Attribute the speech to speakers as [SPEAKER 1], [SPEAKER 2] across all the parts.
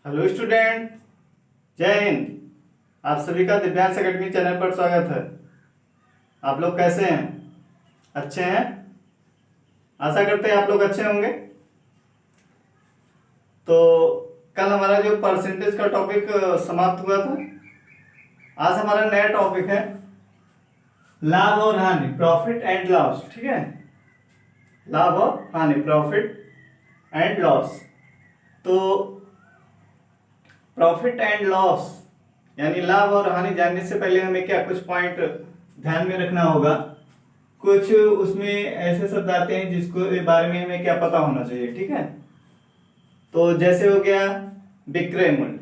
[SPEAKER 1] Hello student, जय हिंद। आप सभी का दिव्यांश एकेडमी चैनल पर स्वागत है। आप लोग कैसे हैं? अच्छे हैं? आशा करते हैं आप लोग अच्छे होंगे। तो कल हमारा जो परसेंटेज का टॉपिक समाप्त हुआ था, आज हमारा नया टॉपिक है लाभ और हानि, प्रॉफिट एंड लॉस। ठीक है, लाभ और हानि, प्रॉफिट एंड लॉस। तो प्रॉफिट एंड लॉस यानी लाभ और हानि जानने से पहले हमें क्या कुछ पॉइंट ध्यान में रखना होगा। कुछ उसमें ऐसे शब्द आते हैं जिसको बारे में हमें क्या पता होना चाहिए। ठीक है, तो जैसे हो गया विक्रय मूल्य,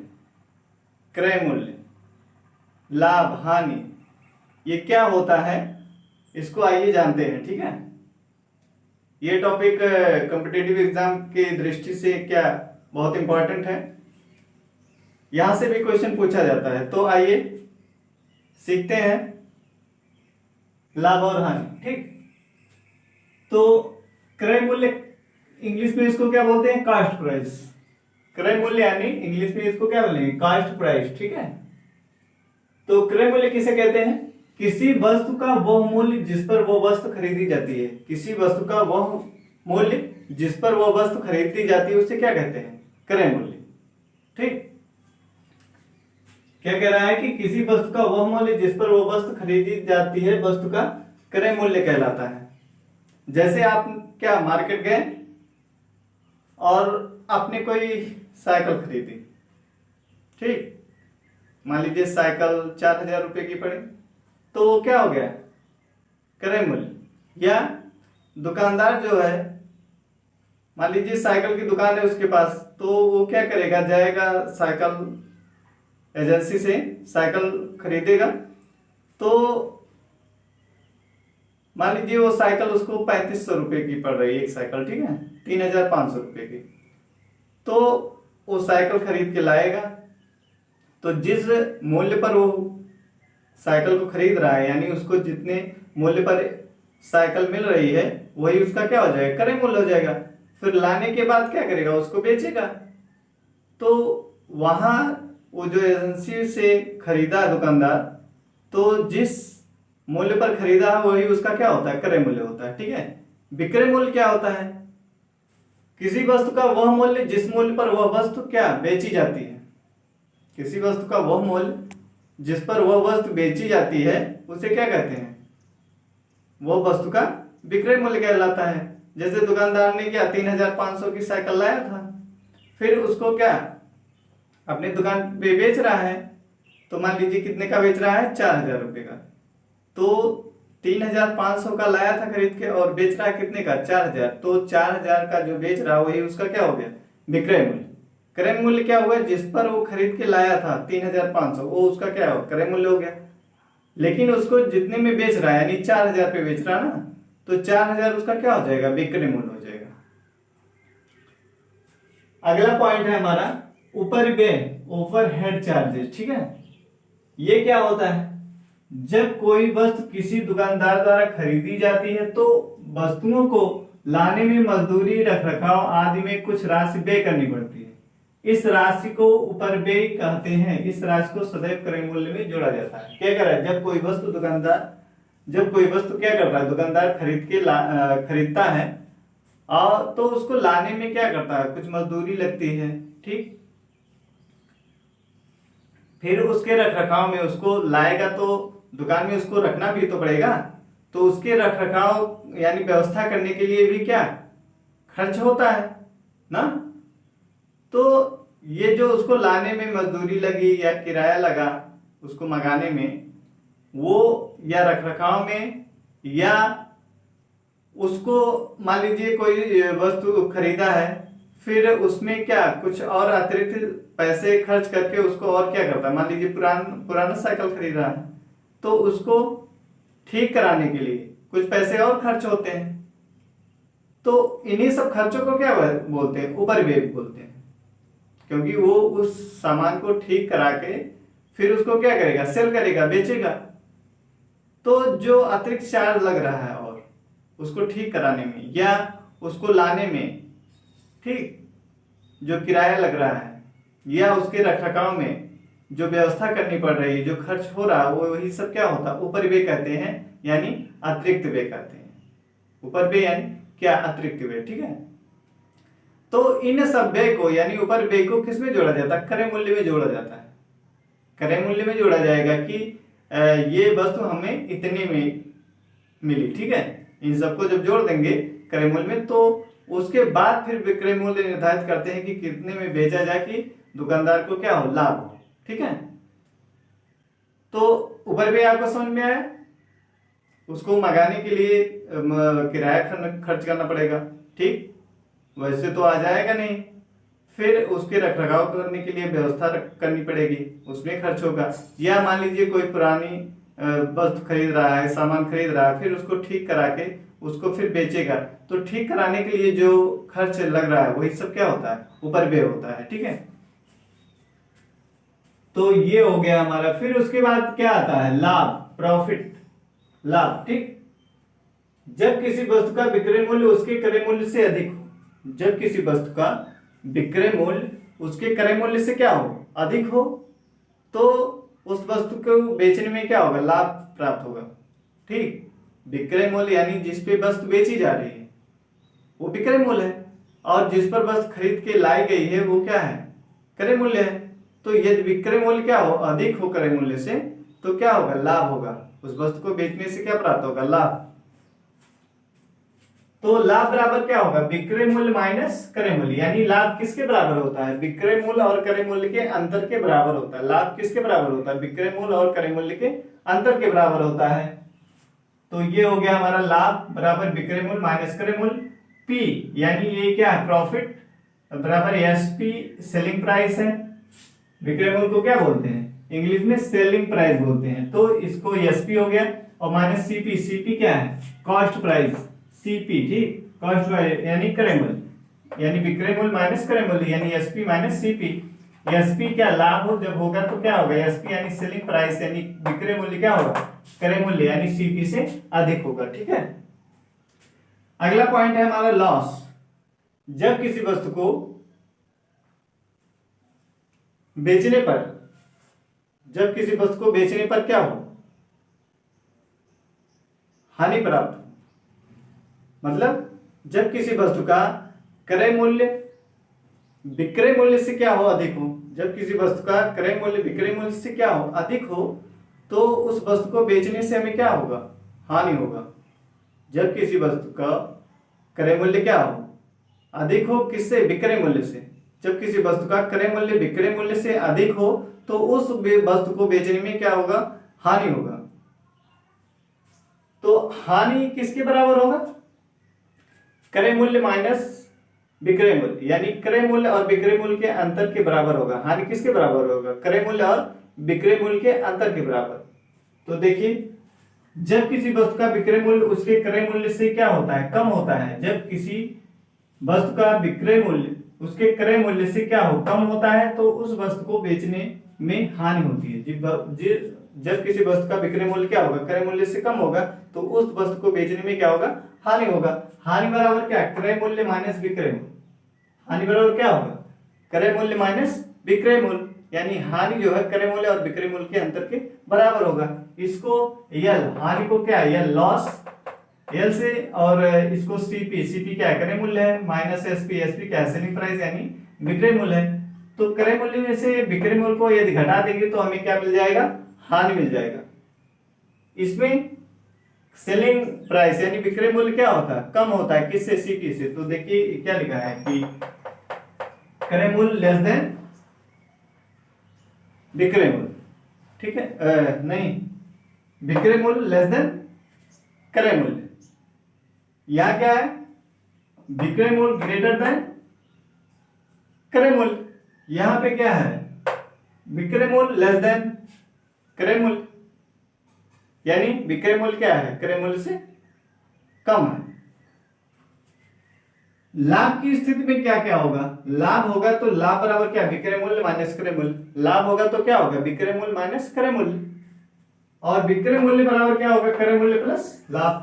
[SPEAKER 1] क्रय मूल्य, लाभ, हानि, ये क्या होता है इसको आइए जानते हैं। ठीक है, ये टॉपिक कॉम्पिटिटिव एग्जाम की दृष्टि से क्या बहुत इंपॉर्टेंट है, यहां से भी क्वेश्चन पूछा जाता है। तो आइए सीखते हैं लाभ और हानि। ठीक, तो क्रय मूल्य इंग्लिश में इसको क्या बोलते हैं? Cost price. क्रय मूल्य यानी इंग्लिश में इसको क्या बोलेंगे? Cost price. ठीक है, तो क्रय मूल्य किसे कहते हैं? किसी वस्तु का वह मूल्य जिस पर वो वस्तु खरीदी जाती है। किसी वस्तु का वह मूल्य जिस पर वो वस्तु खरीदी जाती है उसे क्या कहते हैं? क्रय मूल्य। ठीक, क्या कह रहा है कि किसी वस्तु का वह मूल्य जिस पर वो वस्तु खरीदी जाती है वस्तु का क्रय मूल्य कहलाता है। जैसे आप क्या मार्केट गए और आपने कोई साइकिल खरीदी। ठीक, मान लीजिए साइकिल 4,000 रुपए की पड़ी, तो क्या हो गया? क्रय मूल्य। या दुकानदार जो है, मान लीजिए साइकिल की दुकान है उसके पास, तो वो क्या करेगा? जाएगा साइकिल एजेंसी से साइकिल खरीदेगा, तो मान लीजिए वो साइकिल उसको 3500 रुपए की पड़ रही है एक साइकिल। ठीक है, 3,500 रुपए की। तो वो साइकिल खरीद के लाएगा, तो जिस मूल्य पर वो साइकिल को खरीद रहा है यानी उसको जितने मूल्य पर साइकिल मिल रही है वही उसका क्या हो जाएगा? क्रय मूल्य हो जाएगा। फिर लाने के बाद क्या करेगा? उसको बेचेगा। तो वहां वो जो एजेंसी से खरीदा दुकानदार, तो जिस मूल्य पर खरीदा है वही उसका क्या होता है? क्रय मूल्य होता है। ठीक है, विक्रय मूल्य क्या होता है? किसी वस्तु का वह मूल्य जिस मूल्य पर वह वस्तु क्या बेची जाती है। किसी वस्तु का वह मूल्य जिस पर वह वस्तु बेची जाती है उसे क्या कहते हैं? वह वस्तु का विक्रय मूल्य कहलाता है। जैसे दुकानदार ने क्या 3,500 की साइकिल लाया था, फिर उसको क्या अपनी दुकान पे बेच रहा है, तो मान लीजिए कितने का बेच रहा है? 4,000 रुपए का। तो 3,500 का लाया था खरीद के और बेच रहा है कितने का? 4,000। तो 4,000 का जो बेच रहा है वही उसका क्या हो गया? विक्रय मूल्य। क्रय मूल्य क्या हुआ? जिस पर वो खरीद के लाया था 3,500, वो उसका क्या हो? क्रय मूल्य हो गया। लेकिन उसको जितने में बेच रहा है यानी 4,000 पे बेच रहा है ना, तो 4,000 उसका क्या हो जाएगा? विक्रय मूल्य हो जाएगा। अगला पॉइंट है हमारा ऊपर व्यय, ओवरहेड चार्जेस। ठीक है, ये क्या होता है? जब कोई वस्तु किसी दुकानदार द्वारा खरीदी जाती है तो वस्तुओं को लाने में मजदूरी, रखरखाव आदि में कुछ राशि व्यय करनी पड़ती है। इस राशि को ऊपर व्यय कहते हैं। इस राशि को सदैव क्रय मूल्य में जोड़ा जाता है। क्या कर रहा है? जब कोई वस्तु क्या करता है? दुकानदार खरीदता है और तो उसको लाने में क्या करता है? कुछ मजदूरी लगती है। ठीक, फिर उसके रखरखाव में, उसको लाएगा तो दुकान में उसको रखना भी तो पड़ेगा, तो उसके रखरखाव यानी व्यवस्था करने के लिए भी क्या खर्च होता है ना। तो ये जो उसको लाने में मजदूरी लगी या किराया लगा उसको मंगाने में, वो या रखरखाव में, या उसको मान लीजिए कोई वस्तु खरीदा है फिर उसमें क्या कुछ और अतिरिक्त पैसे खर्च करके उसको और क्या करता है? मान लीजिए पुराना साइकिल खरीदा है तो उसको ठीक कराने के लिए कुछ पैसे और खर्च होते हैं। तो इन्हीं सब खर्चों को क्या बोलते हैं? उपरिव्यय बोलते हैं, क्योंकि वो उस सामान को ठीक करा के फिर उसको क्या करेगा? सेल करेगा, बेचेगा। तो जो अतिरिक्त चार्ज लग रहा है और उसको ठीक कराने में या उसको लाने में, ठीक, जो किराया लग रहा है या उसके रखरखाव में जो व्यवस्था करनी पड़ रही है, जो खर्च हो रहा है, वो वही सब क्या होता है, ऊपर व्यय कहते हैं, यानी अतिरिक्त व्यय कहते हैं। ऊपर व्यय यानी क्या, अतिरिक्त व्यय, ठीक है। तो इन सब व्यय को यानी ऊपर व्यय को किस में जोड़ा जाता है, क्रय मूल्य में जोड़ा जाता है। क्रय मूल्य में जोड़ा जाएगा कि ये वस्तु हमें इतने में मिली, ठीक है। इन सबको जब जोड़ देंगे क्रय मूल्य में, तो उसके बाद फिर विक्रय मूल्य निर्धारित करते हैं कि कितने में बेचा जाए कि दुकानदार को क्या हो, लाभ हो, ठीक है। तो ऊपर भी आपको समझ में आया। उसको मंगाने के लिए किराया खर्च करना पड़ेगा, ठीक, वैसे तो आ जाएगा नहीं। फिर उसके रखरखाव करने के लिए व्यवस्था करनी पड़ेगी, उसमें खर्च होगा। या मान लीजिए कोई पुरानी वस्तु खरीद रहा है, सामान खरीद रहा है, फिर उसको ठीक करा के उसको फिर बेचेगा, तो ठीक कराने के लिए जो खर्च लग रहा है वही सब क्या होता है, ऊपर व्यय होता है, ठीक है। तो ये हो गया हमारा। फिर उसके बाद क्या आता है, लाभ, प्रॉफिट, लाभ, ठीक। जब किसी वस्तु का विक्रय मूल्य उसके क्रय मूल्य से अधिक हो, जब किसी वस्तु का विक्रय मूल्य उसके क्रय मूल्य से क्या हो, अधिक हो, तो उस वस्तु को बेचने में क्या होगा, लाभ प्राप्त होगा, ठीक। विक्रय मूल्य यानी जिस पे वस्तु बेची जा रही है वो विक्रय मूल्य है, और जिस पर वस्तु खरीद के लाई गई है वो क्या है, क्रय मूल्य है। तो यदि विक्रय मूल्य क्या हो, अधिक हो क्रय मूल्य से, तो क्या होगा, लाभ होगा। उस वस्तु को बेचने से क्या प्राप्त होगा, लाभ। तो लाभ बराबर क्या होगा, विक्रय मूल्य माइनस क्रय मूल्य। यानी लाभ किसके बराबर होता है, विक्रय मूल्य और क्रय मूल्य के अंतर के बराबर होता है। लाभ किसके बराबर होता है, विक्रय मूल्य और क्रय मूल्य के अंतर के बराबर होता है। तो ये हो गया हमारा लाभ बराबर विक्रय मूल्य माइनस क्रय मूल्य। पी यानी ये क्या है, प्रॉफिट बराबर एसपी, सेलिंग प्राइस है। विक्रय मूल्य को क्या बोलते हैं, इंग्लिश में सेलिंग प्राइस बोलते हैं। तो इसको एसपी हो गया, और माइनस सीपी, सीपी क्या है, कॉस्ट प्राइस, सीपी, ठीक, कॉस्ट प्राइस यानी क्रय मूल्य, यानी विक्रय मूल्य माइनस क्रय मूल्य, यानी एसपी माइनस सीपी। एसपी क्या, लाभ हो जब होगा तो क्या होगा, एसपी यानी सेलिंग प्राइस, यानी विक्रय मूल्य क्या होगा, क्रय मूल्य यानी सीपी से अधिक होगा, ठीक है। अगला पॉइंट है हमारा लॉस। जब किसी वस्तु को बेचने पर, जब किसी वस्तु को बेचने पर क्या हो, हानि प्राप्त, मतलब जब किसी वस्तु का क्रय मूल्य विक्रय मूल्य से क्या हो, अधिक हो। जब किसी वस्तु का क्रय मूल्य विक्रय मूल्य से क्या हो, अधिक हो, तो उस वस्तु को बेचने से हमें क्या होगा, हानि होगा। जब किसी वस्तु का क्रय मूल्य क्या हो, अधिक हो, किससे, विक्रय मूल्य से। जब किसी वस्तु का क्रय मूल्य विक्रय मूल्य से अधिक हो, तो उस वस्तु को बेचने में क्या होगा, हानि होगा। तो हानि किसके बराबर होगा, क्रय मूल्य माइनस विक्रय मूल्य, यानी क्रय मूल्य और विक्रय मूल्य के अंतर के बराबर होगा। हानि किसके बराबर होगा, क्रय मूल्य और विक्रय मूल्य के अंतर के बराबर। तो देखिए, जब किसी वस्तु का विक्रय मूल्य उसके क्रय मूल्य से क्या होता है, कम होता है। जब किसी वस्तु का विक्रय मूल्य उसके क्रय मूल्य से क्या हो, कम होता है, तो उस वस्तु को बेचने में हानि होती है। जब किसी वस्तु का विक्रय मूल्य क्या होगा, क्रय मूल्य से कम होगा, तो उस वस्तु को बेचने में क्या होगा, हानि होगा। हानि बराबर क्या, क्रय मूल्य माइनस विक्रय मूल्य। हानि बराबर क्या होगा, क्रय मूल्य माइनस विक्रय मूल्य, यानी हानि जो है क्रय मूल्य और विक्रय मूल्य के अंतर के बराबर होगा। इसको यल, हानि को क्या है, यल लॉस, एल से, और इसको सीपी, सीपी क्या है, क्रय मूल्य है, माइनस एसपी, एसपी क्या है, सेलिंग प्राइस यानी विक्रय मूल्य है। तो क्रय मूल्य में से विक्रय मूल्य को यदि घटा देंगे तो हमें क्या मिल जाएगा, हानि मिल जाएगा। इसमें सेलिंग प्राइस यानी विक्रय मूल्य क्या होता है, कम होता है, किससे, सीपी से। तो देखिए क्या लिखा है कि क्रय मूल्य लेस देन विक्रय मूल्य, ठीक है, नहीं, विक्रय मूल्य लेस देन क्रय मूल्य। यहां क्या है, विक्रय मूल्य ग्रेटर देन क्रय मूल्य। यहां पे क्या है, विक्रय मूल्य लेस देन क्रय मूल्य, यानी विक्रय मूल्य क्या है, क्रय मूल्य से कम है। लाभ की स्थिति में क्या क्या होगा, लाभ होगा तो लाभ बराबर क्या, विक्रय मूल्य माइनस क्रय मूल्य। लाभ होगा तो क्या होगा, विक्रय मूल्य माइनस क्रय मूल्य, और विक्रय मूल्य बराबर क्या होगा, क्रय मूल्य प्लस लाभ।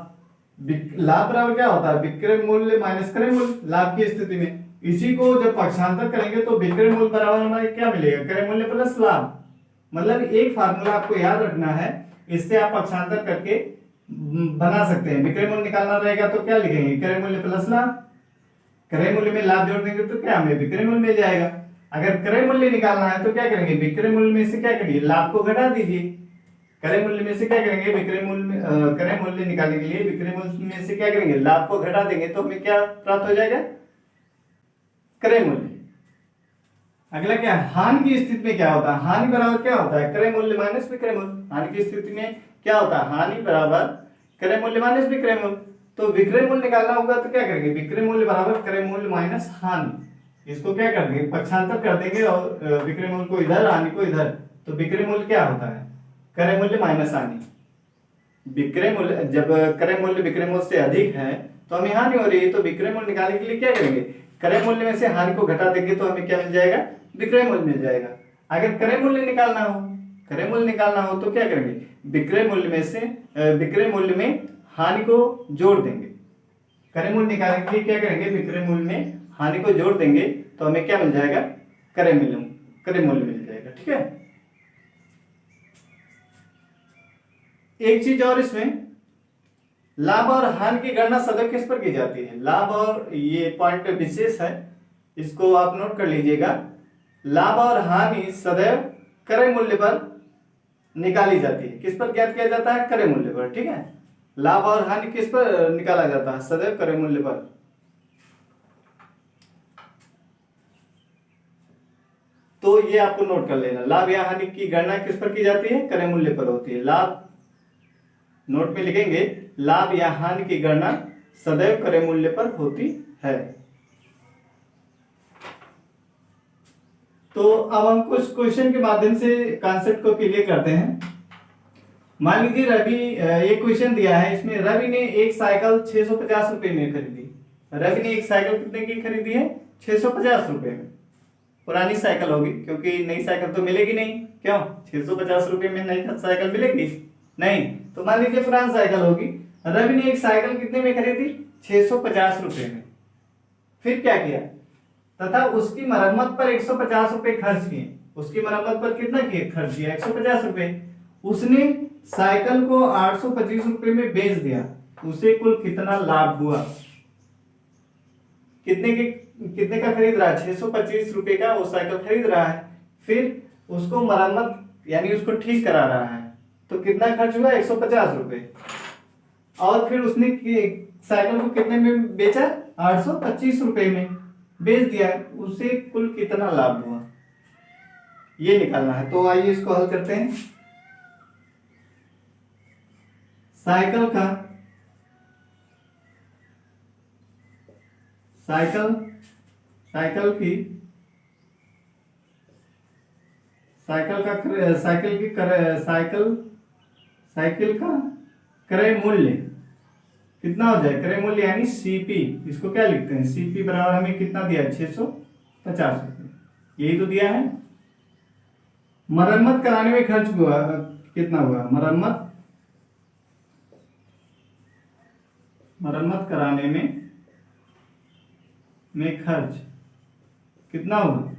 [SPEAKER 1] लाभ बराबर क्या होता है, विक्रय मूल्य माइनस क्रय मूल्य, लाभ की स्थिति में। इसी को जब पक्षांतर करेंगे तो विक्रय मूल्य बराबर हमारे क्या मिलेगा, क्रय मूल्य प्लस लाभ। मतलब एक फार्मूला आपको याद रखना है, इससे आप पक्षांतर करके बना सकते हैं। विक्रय मूल्य निकालना रहेगा तो क्या लिखेंगे, क्रय मूल्य प्लस लाभ। क्रय मूल्य में लाभ जोड़ देंगे तो क्या हमें विक्रय मूल्य मिल जाएगा। अगर क्रय मूल्य निकालना है तो क्या करेंगे, विक्रय मूल्य में से क्या करिए, लाभ को घटा दीजिए। क्रय मूल्य में से क्या करेंगे, विक्रय मूल्य क्रय मूल्य निकालने के लिए विक्रय मूल्य में से क्या करेंगे, लाभ को घटा देंगे तो हमें क्या प्राप्त हो जाएगा, क्रय मूल्य। अगला क्या, हानि की स्थिति में क्या होता है, हानि बराबर क्या होता है, क्रय मूल्य माइनस विक्रय मूल्य। हानि की स्थिति में क्या होता है, हानि बराबर क्रय मूल्य माइनस विक्रय मूल्य। तो विक्रय मूल्य निकालना होगा तो क्या करेंगे, विक्रय मूल्य बराबर क्रय मूल्य माइनस हानि। इसको क्या कर देंगे, पक्षांतर कर देंगे और विक्रय मूल्य को इधर, हानि को इधर। तो विक्रय मूल्य क्या होता है, क्रय मूल्य माइनस हानि। विक्रय मूल्य, जब क्रय मूल्य विक्रय मूल्य से अधिक है तो हमें हानि हो रही है, तो विक्रय मूल्य निकालने के लिए क्या करेंगे, क्रय मूल्य में से हानि को घटा देंगे तो हमें क्या मिल जाएगा, विक्रय मूल्य मिल जाएगा। अगर क्रय मूल्य निकालना हो, क्रय मूल्य निकालना हो तो क्या करेंगे, विक्रय मूल्य में से विक्रय मूल्य में हानि को जोड़ देंगे। क्रय मूल्य निकालने के लिए क्या करेंगे, विक्रय मूल्य में हानि को जोड़ देंगे तो हमें क्या मिल जाएगा, क्रय मूल्य मिल जाएगा। ठीक है। एक चीज और, इसमें लाभ और हानि की गणना सदैव किस पर की जाती है, लाभ और, ये पॉइंट विशेष है, इसको आप नोट कर लीजिएगा। लाभ और हानि सदैव क्रय मूल्य पर निकाली जाती है। किस पर ज्ञात किया जाता है, क्रय मूल्य पर। ठीक है, लाभ और हानि किस पर निकाला जाता है, सदैव क्रय मूल्य पर। तो ये आपको नोट कर लेना, लाभ या हानि की गणना किस पर की जाती है, क्रय मूल्य पर होती है। लाभ, नोट में लिखेंगे, लाभ या हानि की गणना सदैव क्रय मूल्य पर होती है। तो अब हम कुछ क्वेश्चन के माध्यम से कॉन्सेप्ट को क्लियर करते हैं। मान लीजिए रवि, एक क्वेश्चन दिया है, इसमें रवि ने एक साइकिल 650 रुपए में खरीदी। रवि ने एक साइकिल कितने की खरीदी है, 650 रुपए में। पुरानी साइकिल होगी क्योंकि नई साइकिल तो मिलेगी नहीं, क्यों, 650 रुपए में नई साइकिल मिलेगी नहीं। तो मान लीजिए पुरानी साइकिल होगी। रवि ने एक साइकिल कितने में खरीदी, 650 रुपए में। फिर क्या किया, तथा उसकी मरम्मत पर 150 रुपए खर्च किए। उसकी मरम्मत पर कितना किए, खर्च किया 150 रुपए। उसने साइकिल को 825 रुपए में बेच दिया। उसे कुल कितना लाभ हुआ, कितने का खरीद रहा है, 625 रुपए का वो साइकिल खरीद रहा है। फिर उसको मरम्मत यानी उसको ठीक करा रहा है, तो कितना खर्च हुआ, 150 रुपए। और फिर उसने साइकिल को कितने में बेचा, 825 रुपए में बेच दिया। उसे कुल कितना लाभ हुआ, ये निकालना है। तो आइए इसको हल करते हैं। साइकिल का क्रय मूल्य कितना हो जाए, क्रय मूल्य यानी सीपी, इसको क्या लिखते हैं, सीपी बराबर हमें कितना दिया, 650 रुपये, यही तो दिया है। मरम्मत कराने में खर्च हुआ कितना हुआ, मरम्मत कराने में खर्च कितना हुआ,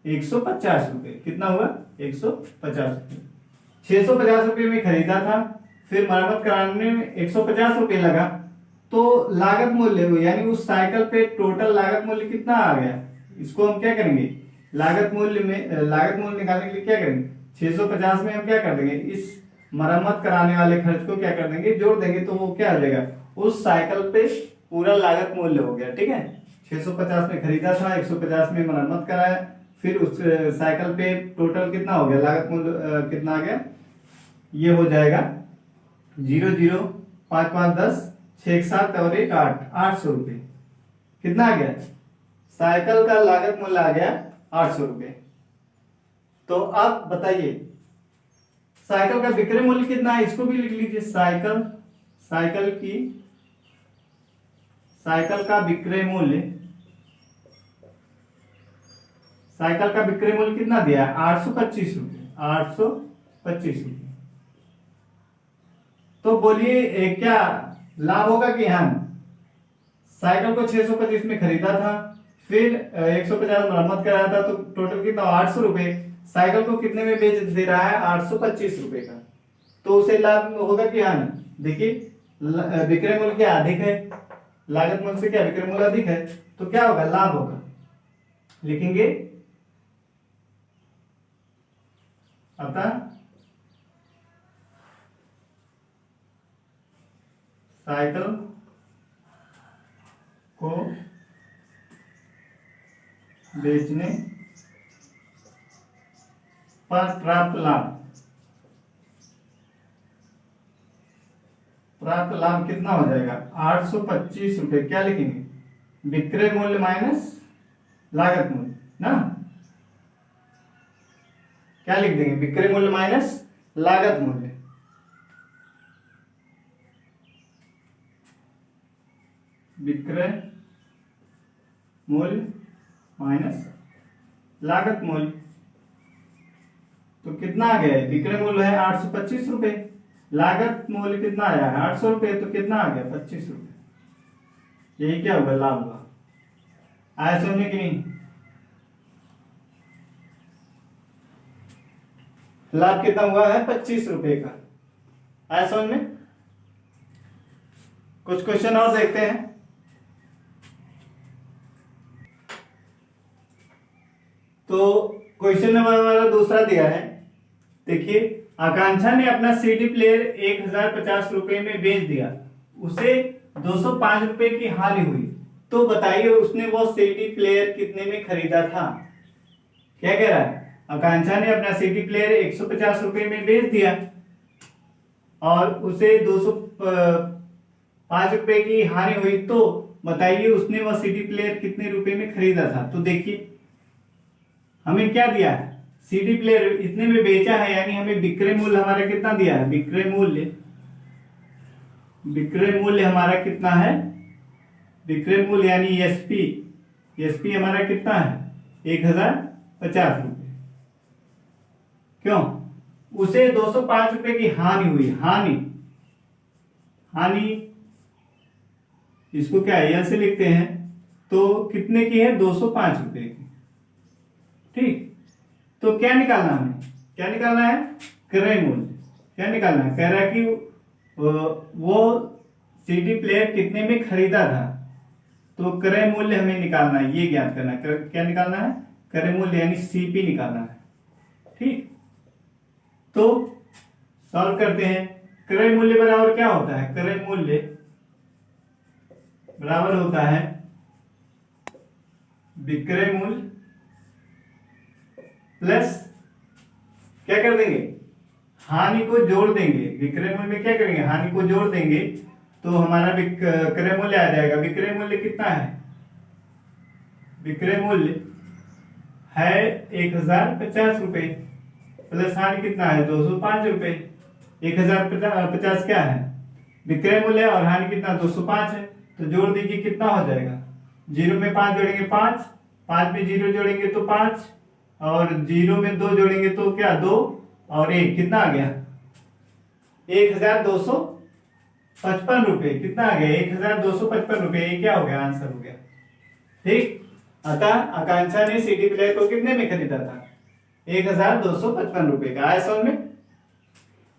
[SPEAKER 1] 150 रुपये। कितना हुआ, 150 रुपये। 650 रुपये में खरीदा था, फिर मरम्मत कराने में 150 रुपये लगा, तो लागत मूल्य यानी उस साइकिल पे टोटल लागत मूल्य कितना आ गया। इसको हम क्या करेंगे, लागत मूल्य निकालने के लिए क्या करेंगे, 650 में हम क्या कर देंगे, इस मरम्मत कराने वाले खर्च को क्या कर देंगे, जोड़ देंगे, तो वो क्या आ जाएगा, उस साइकिल पे पूरा लागत मूल्य हो गया। ठीक है, 650 में खरीदा था, 150 में मरम्मत कराया, फिर उस साइकिल पे टोटल कितना हो गया, लागत मूल्य कितना आ गया, ये हो जाएगा 0 0 5 5 10 6 7 और 1 8, 800 रुपये। कितना आ गया, साइकिल का लागत मूल्य आ गया 800 रुपये। तो अब बताइए साइकिल का विक्रय मूल्य कितना है, इसको भी लिख लीजिए। साइकिल का विक्रय मूल्य, साइकिल का विक्रय मूल्य कितना दिया है, 825 रुपये, 825 रुपये। तो बोलिए क्या लाभ होगा कि हानि। साइकिल को 625 में खरीदा था, फिर 150 मरम्मत कराया था, तो टोटल कितना 800 रुपये। साइकिल को कितने में बेच दे रहा है? 825 रुपये का। तो उसे लाभ होगा कि हानि? देखिए विक्रय मूल्य क्या अधिक है, लागत मूल्य से क्या विक्रय मूल्य अधिक है, तो क्या होगा? लाभ होगा। लिखेंगे अतः साइकिल को बेचने पर प्राप्त लाभ कितना हो जाएगा? 825 रुपये। क्या लिखेंगे? विक्रय मूल्य माइनस लागत मूल्य ना, क्या लिख देंगे? विक्रय मूल्य माइनस लागत मूल्य। विक्रय मूल्य माइनस लागत मूल्य, तो कितना आ गया? विक्रय मूल्य है 825 रुपये, लागत मूल्य कितना आया है? 800 रुपये, तो कितना आ गया? 25 रुपये। यही क्या होगा? लाभ हुआ। आया समझ में कि नहीं? लाभ कितना हुआ है? 25 रुपये का। आया समझ में? कुछ क्वेश्चन और देखते हैं। तो क्वेश्चन नंबर हमारा दूसरा दिया है। देखिए, आकांक्षा ने अपना सीडी प्लेयर 1050 रुपये में बेच दिया, उसे 205 रुपये की हानि हुई, तो बताइए उसने वो सीडी प्लेयर कितने में खरीदा था? क्या कह रहा है? आकांक्षा ने अपना सीडी प्लेयर 150 रुपये में बेच दिया और उसे 205 रुपये की हानि हुई, तो बताइए उसने वह सीडी प्लेयर कितने रुपए में खरीदा था? तो देखिए हमें क्या दिया है? सीडी प्लेयर इतने में बेचा है, यानी हमें विक्रय मूल्य हमारा कितना दिया है? विक्रय मूल्य हमारा कितना है? विक्रय मूल्य यानी एसपी हमारा कितना है? 1050 रुपये। क्यों? उसे 205 रुपये की हानि हुई। हानि इसको क्या है? ऐसे लिखते हैं, तो कितने की है? 205 रुपये की। ठीक, तो क्या निकालना हमें? क्या निकालना है? क्रय मूल्य। क्या निकालना है? कह रहा है कि वो सीडी प्लेयर कितने में खरीदा था, तो क्रय मूल्य हमें निकालना है, ये ज्ञात करना है। क्या निकालना है? क्रय मूल्य यानी सीपी निकालना है। ठीक, तो सॉल्व करते हैं। क्रय मूल्य बराबर क्या होता है? क्रय मूल्य बराबर होता है विक्रय मूल्य प्लस क्या कर देंगे? हानि को जोड़ देंगे। विक्रय मूल्य में क्या करेंगे? हानि को जोड़ देंगे, तो हमारा क्रय मूल्य आ जाएगा। विक्रय मूल्य कितना है? विक्रय मूल्य है 1050 रुपये प्लस हानि कितना है? 205 रुपये। 1050 क्या है? विक्रय मूल्य और हानि कितना? 205 है, तो जोड़ दीजिए, कितना हो जाएगा? 0 में 5 जोड़ेंगे 5, 5 में 0 जोड़ेंगे तो 5, और 0 में 2 जोड़ेंगे तो क्या? 2 और 1, कितना आ गया? 1255 रुपये। कितना आ गया? 1255 रुपये। ये क्या हो गया? आंसर हो गया। ठीक, अतः आकांक्षा ने सीडी प्लेयर को कितने में खरीदा था? 1255 रुपये का। आया समझ में?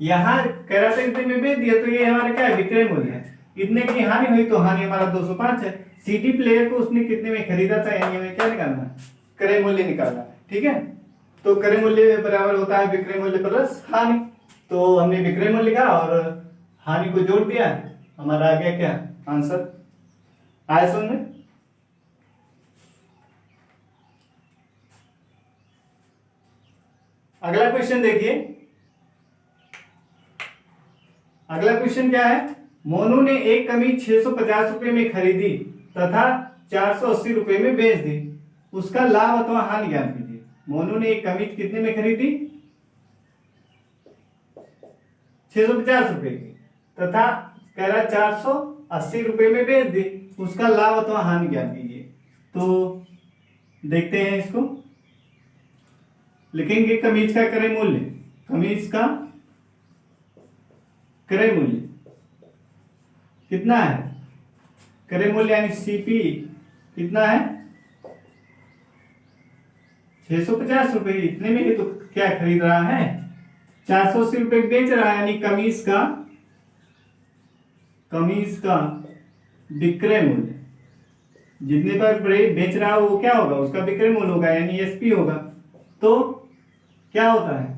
[SPEAKER 1] यहाँ कह रहा था इतने में बेच दिया, तो ये हमारा क्या है? विक्रय मूल्य है। इतने की हानि हुई, तो हानि हमारा 205 है। सीडी प्लेयर को उसने कितने में खरीदा था, यानी हमें क्या निकालना है? क्रय मूल्य निकालना है। ठीक है, तो क्रय मूल्य बराबर होता है विक्रय मूल्य प्लस हानि। तो हमने विक्रय मूल्य लिखा और हानि को जोड़ दिया, हमारा आ गया क्या? आंसर। आया समझ में? अगला क्वेश्चन देखिए। अगला क्वेश्चन क्या है? मोनू ने एक कमीज 650 रुपये में खरीदी तथा 480 रुपये में बेच दी, उसका लाभ अथवा हानि ज्ञात कीजिए। मोनू ने एक कमीज कितने में खरीदी? 650 रुपये की, तथा कह रहा 480 रुपये में बेच दी, उसका लाभ अथवा हानि ज्ञात कीजिए। तो देखते हैं इसको। लिखेंगे कमीज का क्रय मूल्य। कमीज का क्रय मूल्य कितना है? क्रय मूल्य यानी सीपी कितना है? 650 रुपये, इतने में ही तो क्या खरीद रहा है, 480 रुपये बेच रहा है, यानी कमीज का विक्रय मूल्य जितने पर बेच रहा है वो क्या होगा, उसका विक्रय मूल्य होगा, यानी एसपी होगा। तो क्या होता है,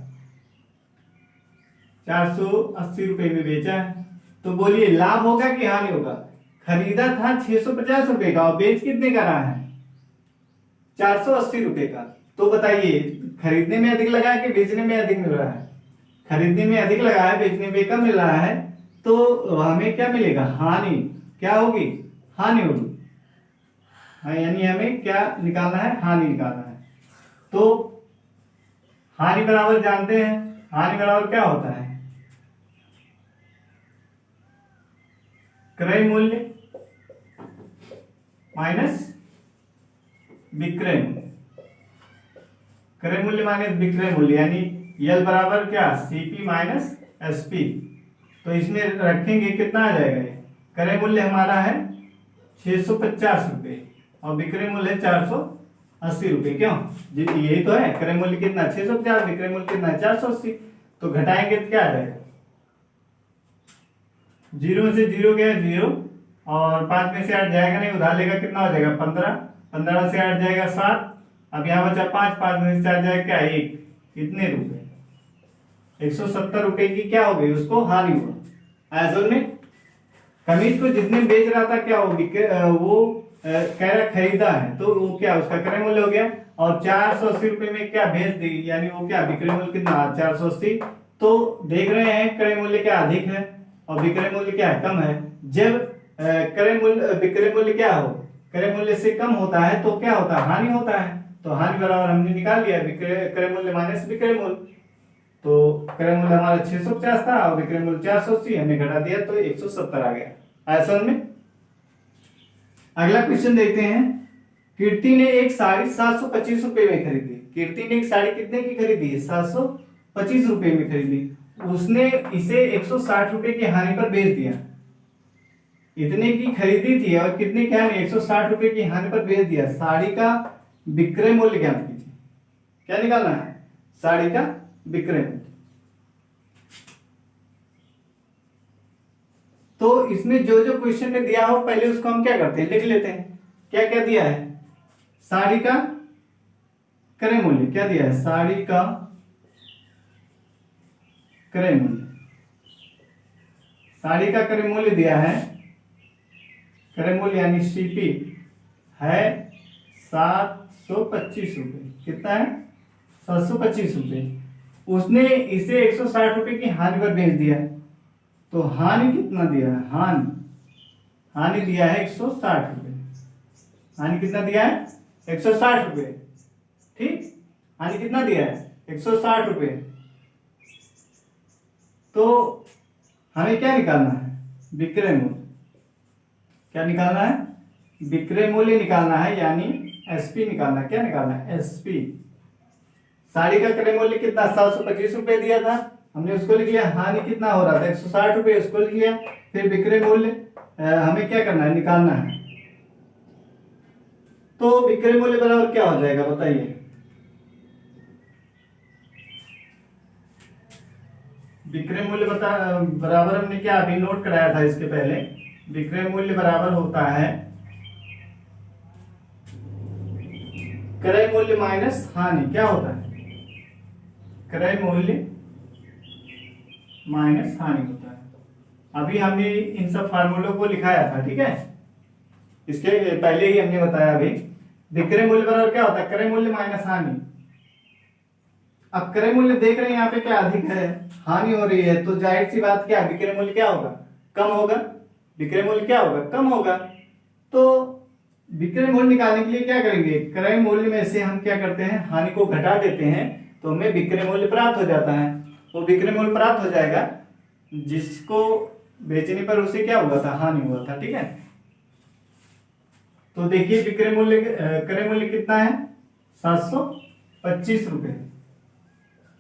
[SPEAKER 1] 480 रुपये में बेचा है, तो बोलिए लाभ होगा कि हानि होगा। खरीदा था 650 रुपये का और बेच कितने का रहा है, 480 रुपये का। तो बताइए खरीदने में अधिक लगा है कि बेचने में अधिक मिल रहा है, खरीदने में अधिक लगा है, बेचने में कम मिल रहा है, तो हमें क्या मिलेगा, हानि। क्या होगी, हानि होगी। हाँ, यानी हमें क्या निकालना है, हानि निकालना है। तो हानि बराबर जानते हैं, हानि बराबर क्या होता है, क्रय मूल्य माइनस विक्रय मूल्य, क्रय मूल्य माइनस विक्रय मूल्य, यानी यल बराबर क्या, सीपी माइनस एसपी। तो इसमें रखेंगे कितना आ जाएगा, ये क्रय मूल्य हमारा है 650 रुपये और विक्रय मूल्य है 480 रुपये। क्यों जी, यही तो है, क्रय मूल्य कितना 650, विक्रय मूल्य कितना है 480। तो घटाएंगे तो क्या आ जाएगा, 0 में से 0 गया 0 और 5 में से 8 जाएगा नहीं, उधार लेगा कितना हो जाएगा 15, 15 से 8 जाएगा 7, अब यहाँ बचा 5, 5 में से 4 जाएगा क्या 1, कितने रुपए, 170 रुपये की क्या हो गई, उसको हानि हुआ। ऐसा में कमीज को जितने बेच रहा था क्या वो कह रहा खरीदा है, तो वो क्या उसका क्रय मूल्य हो गया, और 480 रुपये में क्या बेच दी, यानी वो क्या विक्रय मूल्य कितना 480। तो देख रहे हैं क्रय मूल्य क्या अधिक है और विक्रय मूल्य क्या कम है। जब क्रय मूल्य विक्रय मूल्य क्या हो, क्रय मूल्य से कम होता है तो क्या होता है, हानि होता है। तो हानि बराबर हमने निकाल लिया क्रय मूल्य माइनस विक्रय मूल्य। तो क्रय मूल्य हमारा 650 था और विक्रय मूल्य 480, हमने घटा दिया तो 170 आ गया। ऐसा में अगला क्वेश्चन देखते हैं। कीर्ति ने एक साड़ी 725 रुपये में खरीदी। कीर्ति ने एक साड़ी कितने की खरीदी है, 725 रुपये में खरीदी। उसने इसे 160 रुपये की हानि पर बेच दिया। इतने की खरीदी थी और कितने की हानि, 160 रुपये की हानि पर बेच दिया। साड़ी का विक्रय मूल्य ज्ञात कीजिए। क्या निकालना है, साड़ी का विक्रय मूल्य। तो इसमें जो जो क्वेश्चन में दिया हो पहले उसको हम क्या करते हैं, लिख लेते हैं। क्या क्या दिया है, साड़ी का क्रय मूल्य क्या दिया है, साड़ी का क्रय मूल्य, साड़ी का क्रय मूल्य दिया है, क्रय मूल्य यानी सीपी है 725 रुपये। कितना है, 725 रुपये। उसने इसे 160 रुपये की हानि पर बेच दिया। तो हानि कितना दिया है, हानि दिया है 160 रुपये। हानि कितना दिया है, 160 रुपये। ठीक, हानि कितना दिया है, 160 रुपये। तो हमें क्या निकालना है, विक्रय मूल्य। क्या निकालना है, विक्रय मूल्य निकालना है, यानी एसपी निकालना है। क्या निकालना है, एसपी। साड़ी का क्रय मूल्य कितना 725 रुपये दिया था, हमने उसको लिख लिया। हानि कितना हो रहा था 160 रुपये, उसको लिख लिया। फिर विक्रय मूल्य हमें क्या करना है, निकालना है। तो विक्रय मूल्य बराबर क्या हो जाएगा बताइए, विक्रय मूल्य बराबर हमने क्या अभी नोट कराया था इसके पहले। विक्रय मूल्य बराबर होता है क्रय मूल्य माइनस हानि। क्या होता है, क्रय मूल्य माइनस हानि होता है। अभी हमने इन सब फार्मूलों को लिखाया था, ठीक है, इसके पहले ही हमने बताया। अभी विक्रय मूल्य बराबर क्या होता है, क्रय मूल्य माइनस हानि। अब क्रय मूल्य देख रहे हैं यहाँ पे क्या अधिक है, हानि हो रही है, तो जाहिर सी बात क्या, विक्रय मूल्य क्या होगा, कम होगा। विक्रय मूल्य क्या होगा, कम होगा। तो विक्रय मूल्य निकालने के लिए क्या करेंगे, क्रय मूल्य में से हम क्या करते हैं, हानि को घटा देते हैं, तो हमें विक्रय मूल्य प्राप्त हो जाता है। वो विक्रय मूल्य प्राप्त हो जाएगा जिसको बेचने पर उसे क्या हुआ था, हानि हुआ था। ठीक है, तो देखिए विक्रय मूल्य क्रय मूल्य कितना है 725 रुपये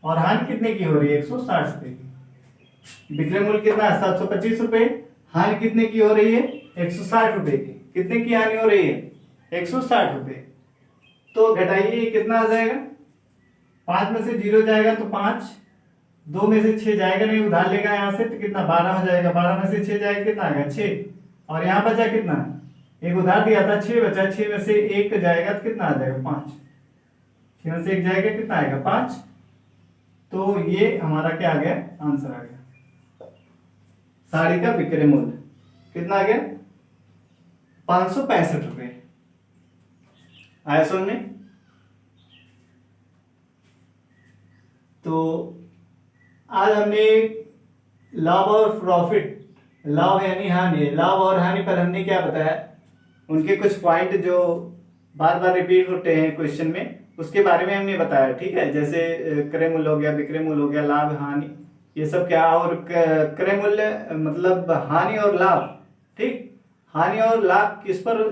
[SPEAKER 1] और हानि कितने की हो रही है 160 रुपये की। विक्रय मूल्य कितना है 725 रुपये, हानि कितने की हो रही है 160 रुपये की। कितने की हानि हो रही है 160 रुपये। तो घटाइए कितना आ जाएगा 5 में से 0 जाएगा तो 5, 2 में से 6 जाएगा नहीं, उधार लेगा यहाँ से तो कितना 12 हो जाएगा, 12 में से 6 जाएगा कितना आएगा 6, और यहाँ बचा कितना, एक उधार दिया था 6 बचा, 6 में से 1 जाएगा तो कितना आ जाएगा 5, 6 में से 1 जाएगा कितना आएगा 5। तो ये हमारा क्या आ गया, आंसर आ गया। साड़ी का विक्रय मूल्य कितना आ गया 565 रुपये। आया समझ में? तो आज हमने लाभ और प्रॉफिट, लाभ यानी हानि, लाभ और हानि पर हमने क्या बताया, उनके कुछ पॉइंट जो बार बार रिपीट होते हैं क्वेश्चन में, उसके बारे में हमने बताया। ठीक है, जैसे क्रय मूल्य हो गया, विक्रय मूल्य हो गया, लाभ हानि, ये सब क्या, और क्रय मूल्य मतलब हानि और लाभ। ठीक, हानि और लाभ किस पर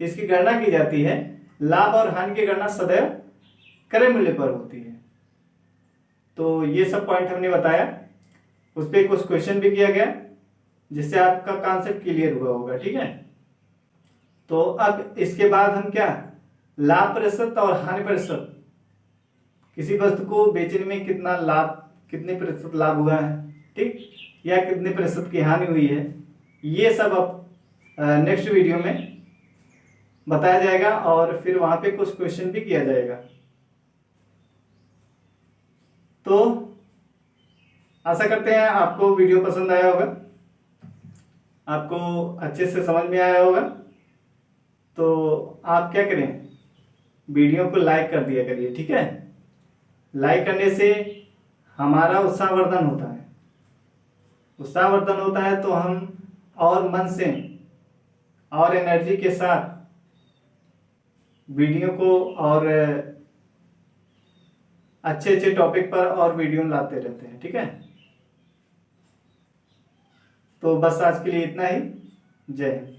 [SPEAKER 1] इसकी गणना की जाती है, लाभ और हानि की गणना सदैव क्रय मूल्य पर होती है। तो ये सब पॉइंट हमने बताया, उस पर कुछ क्वेश्चन भी किया गया जिससे आपका कॉन्सेप्ट क्लियर हुआ होगा। ठीक है, तो अब इसके बाद हम क्या, लाभ प्रतिशत और हानि प्रतिशत, किसी वस्तु को बेचने में कितना लाभ, कितने प्रतिशत लाभ हुआ है, ठीक, या कितने प्रतिशत की हानि हुई है, ये सब अब नेक्स्ट वीडियो में बताया जाएगा और फिर वहां पे कुछ क्वेश्चन भी किया जाएगा। तो आशा करते हैं आपको वीडियो पसंद आया होगा, आपको अच्छे से समझ में आया होगा। तो आप क्या करें, वीडियो को लाइक कर दिया करिए। ठीक है, लाइक करने से हमारा उत्साहवर्धन होता है, उत्साहवर्धन होता है तो हम और मन से और एनर्जी के साथ वीडियो को और अच्छे अच्छे टॉपिक पर और वीडियो लाते रहते हैं। ठीक है, तो बस आज के लिए इतना ही। जय हिंद।